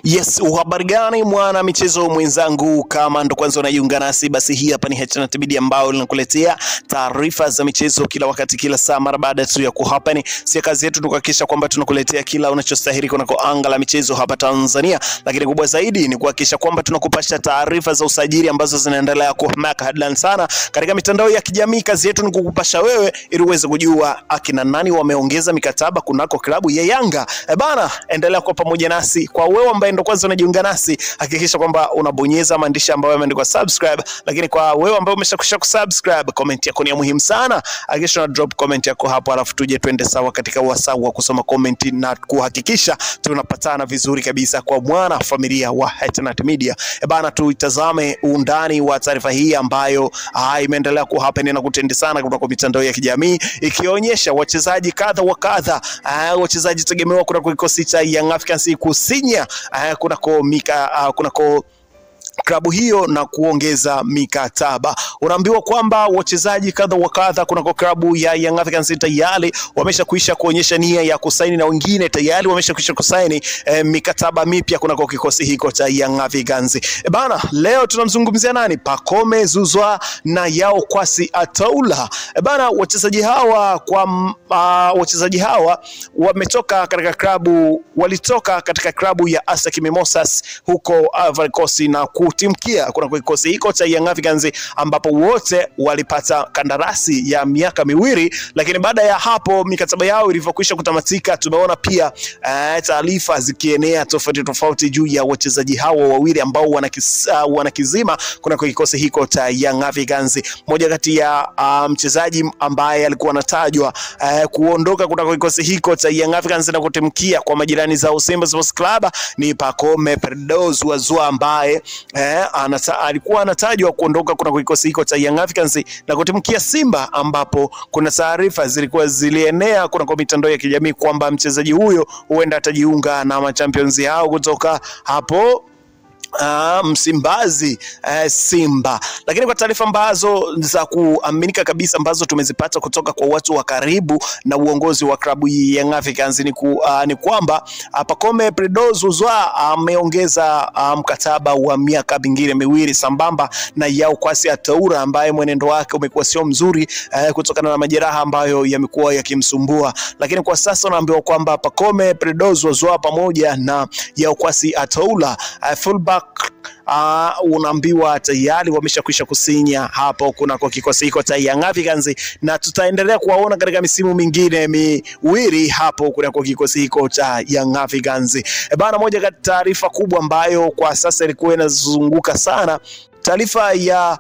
Yes, uhabari gani mwana michezo mwenzangu, kama ndo kwanza unajiunga nasi, basi hii hapa ni H&T Media ambao linakuletea taarifa za michezo kila wakati kila saa mara baada tu ya kuhappen. Si kazi yetu ni kuhakikisha kwamba tunakuletea kila unachostahili kunako anga la michezo hapa Tanzania, lakini kubwa zaidi ni kuhakikisha kwamba tunakupasha taarifa za usajili ambazo zinaendelea kumeka headline sana katika mitandao ya kijamii. Kazi yetu ni kukupasha wewe ili uweze kujua akina nani wameongeza mikataba kunako klabu ya Yanga. Bana, endelea kwa pamoja nasi. Kwa wewe ambaye ndo kwanza unajiunga nasi, hakikisha kwamba unabonyeza maandishi ambayo yameandikwa subscribe, lakini kwa wewe ambaye umeshakwisha kusubscribe, comment yako ni ya muhimu sana. Hakikisha una drop comment yako hapo, alafu tuje twende sawa katika wasaa wa kusoma comment na kuhakikisha tunapatana vizuri kabisa kwa mwana familia wa H&T Media. Bana, tuitazame undani wa taarifa hii ambayo imeendelea kuhappen na kutendi sana kwa mitandao ya kijamii, ikionyesha wachezaji kadha wa kadha, wachezaji tegemewa kuna kikosi cha Young Africans kusinya kunako klabu hiyo na kuongeza mikataba. Unaambiwa kwamba wachezaji kadha wa kadha kunako klabu ya Young Africans tayari wameshakwisha kuonyesha nia ya kusaini, na wengine tayari wameshakwisha kusaini mikataba mipya kunako kikosi hiko cha Young Africans. Bana, leo tunamzungumzia nani? Pacome Zouzoua na Yao Kwasi Ataula. Bana, wachezaji hawa wametoka katika klabu ya ASEC Mimosas huko Ivory Coast na kutimkia kuna kikosi hiko cha Young Africans, ambapo wote walipata kandarasi ya miaka miwili. Lakini baada ya hapo mikataba yao ilivyokwisha kutamatika, tumeona pia taarifa zikienea tofauti juu ya wachezaji hao wawili ambao wanakizima kuna kikosi hiko cha Young Africans. Moja kati ya mchezaji ambaye alikuwa anatajwa kuondoka kuna kikosi hiko cha Young Africans na kutimkia kwa majirani za Simba Sports Club ni Pacome Zouzoua ambaye alikuwa anatajwa kuondoka kuna kikosi hiko cha Young Africans na kutimkia Simba, ambapo kuna taarifa zilienea kuna kwa mitandao ya kijamii kwamba mchezaji huyo huenda atajiunga na machampions hao kutoka hapo Msimbazi, Simba. Lakini kwa taarifa ambazo za kuaminika kabisa ambazo tumezipata kutoka kwa watu wa karibu na uongozi wa klabu ya Young Africans ni kwamba Pacome Zouzoua ameongeza mkataba wa miaka mingine miwili sambamba na Yao Kwasi Ataula ambaye mwenendo wake umekuwa sio mzuri kutokana na majeraha ambayo yamekuwa yakimsumbua. Lakini kwa sasa unaambiwa kwamba Pacome Zouzoua pamoja na Yao Kwasi Ataula fullback unaambiwa tayari wameshakwisha kusinya hapo kuna kwa kikosi hiko cha Young Africans, na tutaendelea kuwaona katika misimu mingine miwili hapo kuna kwa kikosi hiko cha Young Africans. Bana, moja kati taarifa kubwa ambayo kwa sasa ilikuwa inazunguka sana, taarifa ya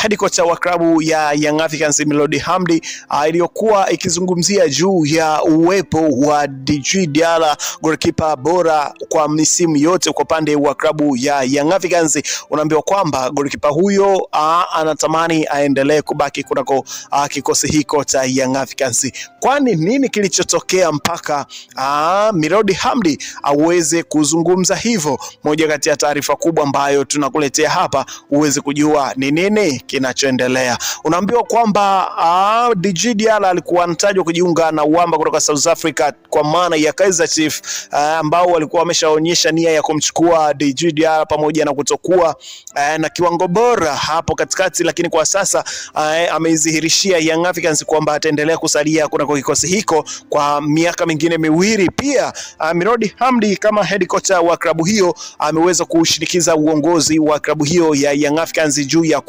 head coach wa klabu ya Young Africans Melody Hamdi iliyokuwa ikizungumzia juu ya uwepo wa Djigui Diarra, goalkeeper bora kwa misimu yote kwa pande wa klabu ya Young Africans. Unaambiwa kwamba goalkeeper huyo anatamani aendelee kubaki kunako kikosi hiko cha Young Africans. Kwani nini kilichotokea mpaka Melody Hamdi aweze kuzungumza hivyo? Moja kati ya taarifa kubwa ambayo tunakuletea hapa uweze kujua ni nini kinachoendelea. Unaambiwa kwamba Djigui Diarra alikuwa anatajwa kujiunga na Wamba kutoka South Africa kwa maana ya Kaizer Chiefs, ambao walikuwa wameshaonyesha nia ya kumchukua Djigui Diarra pamoja na kutokuwa na kiwango bora hapo katikati, lakini kwa sasa ameizihirishia Young Africans kwamba ataendelea kusalia kuna kikosi hiko kwa miaka mingine miwili. Pia Melody Hamdi kama head coach wa klabu hiyo ameweza kushinikiza uongozi wa klabu hiyo ya Young Africans juu ya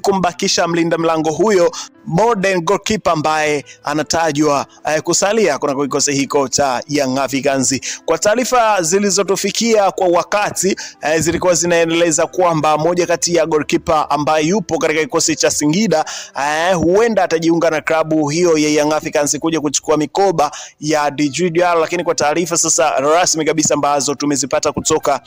kumbakisha mlinda mlango huyo modern goalkeeper ambaye anatajwa kusalia kuna kikosi hiko cha Young Africans. Kwa taarifa zilizotufikia kwa wakati zilikuwa zinaeleza kwamba moja kati ya goalkeeper ambaye yupo katika kikosi cha Singida huenda atajiunga na klabu hiyo ya Young Africans kuja kuchukua mikoba ya Djigui Diarra. Lakini kwa taarifa sasa rasmi kabisa ambazo tumezipata kutoka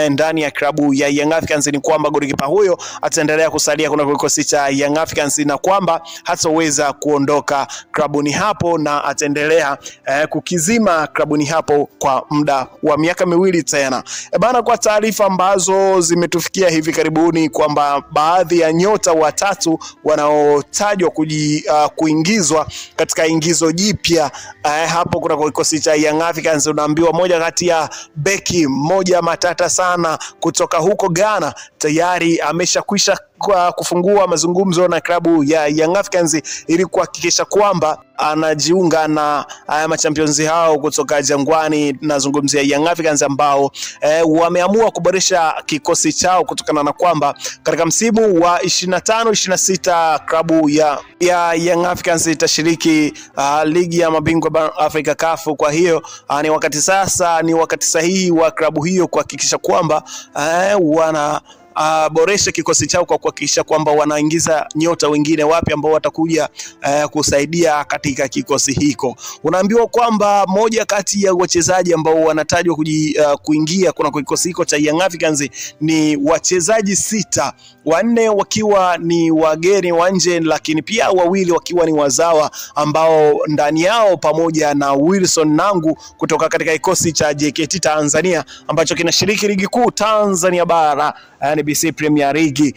ndani ya klabu ya Young Africans ni kwamba goalkeeper huyo ataendelea kusalia kuna kikosi cha Young Africans, na kwamba hataweza kuondoka klabuni hapo na ataendelea kukizima klabuni hapo kwa muda wa miaka miwili tena. Bana, kwa taarifa ambazo zimetufikia hivi karibuni kwamba baadhi ya nyota watatu wanaotajwa kuingizwa katika ingizo jipya hapo kuna kikosi cha Young Africans, unaambiwa moja kati ya beki mmoja matata sana kutoka huko Ghana tayari ameshakwisha kufungua mazungumzo na klabu ya Young Africans ili kuhakikisha kwamba anajiunga na machampions hao kutoka Jangwani. Nazungumzia Young Africans ambao wameamua kuboresha kikosi chao kutokana na kwamba katika msimu wa 25-26 klabu ya Young Africans itashiriki ligi ya mabingwa Afrika CAF. Kwa hiyo ni wakati sahihi wa klabu hiyo kuhakikisha kwamba wana boresha kikosi chao kwa kuhakikisha kwamba wanaingiza nyota wengine wapi ambao watakuja kusaidia katika kikosi hiko. Unaambiwa kwamba moja kati ya wachezaji ambao wanatajwa kuingia kuna kikosi hiko cha Young Africans ni wachezaji 6, 4 wakiwa ni wageni wa nje, lakini pia 2 wakiwa ni wazawa, ambao ndani yao pamoja na Wilson Nangu kutoka katika kikosi cha JKT Tanzania ambacho kinashiriki ligi kuu Tanzania bara, NBC Premier League.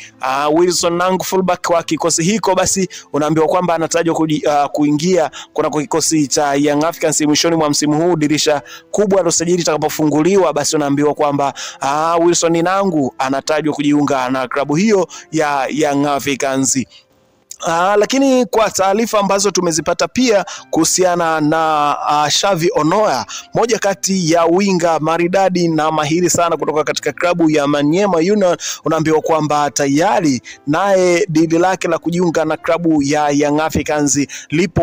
Wilson Nangu fullback wa kikosi hiko basi unaambiwa kwamba anatajwa kuingia kuna kikosi cha Young Africans mwishoni mwa msimu huu, dirisha kubwa la usajili litakapofunguliwa. Basi unaambiwa kwamba Wilson Nangu anatajwa kujiunga na klabu hiyo ya Young Africans. Lakini kwa taarifa ambazo tumezipata pia kuhusiana na Xavi Onoya, moja kati ya winga maridadi na mahiri sana kutoka katika klabu ya Maniema Union, unaambiwa kwamba tayari naye dili lake la kujiunga na klabu ya Young Africans lipo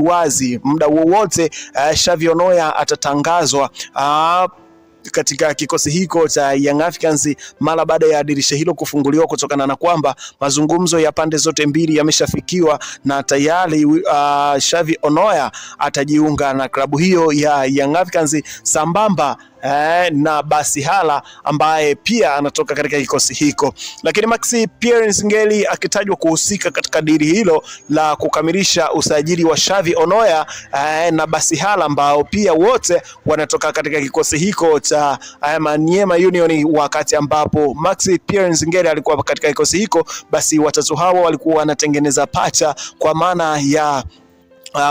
wazi. Muda wowote Xavi Onoya atatangazwa katika kikosi hiko cha Young Africans mara baada ya dirisha hilo kufunguliwa, kutokana na kwamba mazungumzo ya pande zote mbili yameshafikiwa na tayari Xavi Onoya atajiunga na klabu hiyo ya Young Africans sambamba na Basihala ambaye pia anatoka katika kikosi hiko. Lakini Maxi Pierre Nzingeli akitajwa kuhusika katika dili hilo la kukamilisha usajili wa Xavi Onoya na Basihala ambao pia wote wanatoka katika kikosi hiko cha Maniema Union. Wakati ambapo Maxi Pierre Nzingeli alikuwa katika kikosi hiko, basi watatu hawa walikuwa wanatengeneza pacha kwa maana ya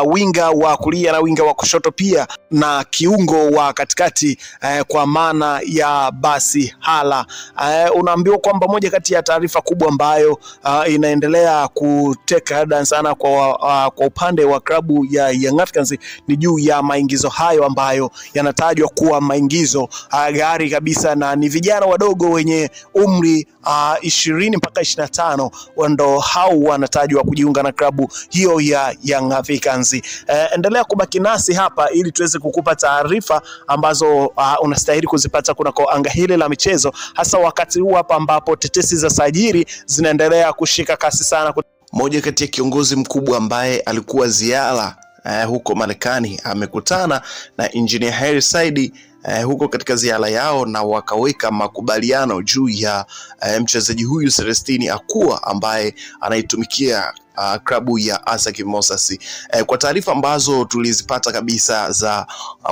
winga wa kulia na winga wa kushoto pia na kiungo wa katikati kwa maana ya Basihala. Unaambiwa kwamba moja kati ya taarifa kubwa ambayo inaendelea kuteka headlines sana kwa upande wa klabu ya Young Africans ni juu ya maingizo hayo ambayo yanatajwa kuwa maingizo gari kabisa, na ni vijana wadogo wenye umri 20 mpaka 25 ndo hao wanatajwa kujiunga na klabu hiyo ya Young Africans. Endelea kubaki nasi hapa ili tuweze kukupa taarifa ambazo unastahili kuzipata kunako anga hili la michezo, hasa wakati huu hapa ambapo tetesi za sajili zinaendelea kushika kasi sana. Moja kati ya kiongozi mkubwa ambaye alikuwa ziara huko Marekani amekutana na Engineer Hersi Said huko katika ziara yao, na wakaweka makubaliano juu ya mchezaji huyu Celestine Akua ambaye anaitumikia klabu ya ASEC Mimosas. Kwa taarifa ambazo tulizipata kabisa za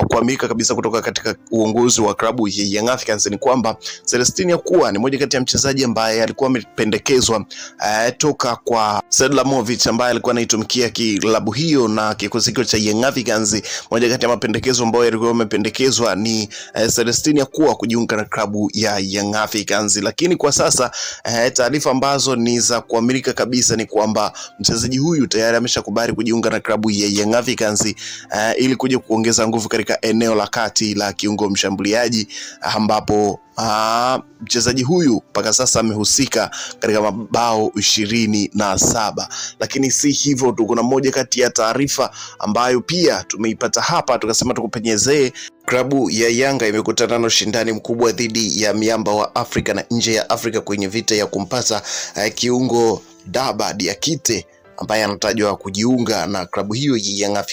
kuaminika kabisa kutoka katika uongozi wa klabu ya Young Africans ni kwamba Celestine Akua ni moja kati ya mchezaji ambaye alikuwa amependekezwa toka kwa Sedlamovic ambaye alikuwa anaitumikia klabu hiyo na kikosi cha Young Africans. Moja kati ya mapendekezo ambayo yalikuwa yamependekezwa ni Celestine Akua kujiunga na klabu ya Young Africans, lakini kwa sasa taarifa ambazo ni za kuaminika kabisa ni kwamba mchezaji huyu tayari ameshakubali kujiunga na klabu ya Young Africans ili kuja kuongeza nguvu katika eneo la kati la kiungo mshambuliaji, ambapo mchezaji huyu mpaka sasa amehusika katika mabao 27. Lakini si hivyo tu, kuna moja kati ya taarifa ambayo pia tumeipata hapa tukasema tukupenyezee. Klabu ya Yanga imekutana na ushindani mkubwa dhidi ya miamba wa Afrika na nje ya Afrika kwenye vita ya kumpata kiungo Daba Diakite ambaye anatajwa kujiunga na klabu hiyo ya Young Africans.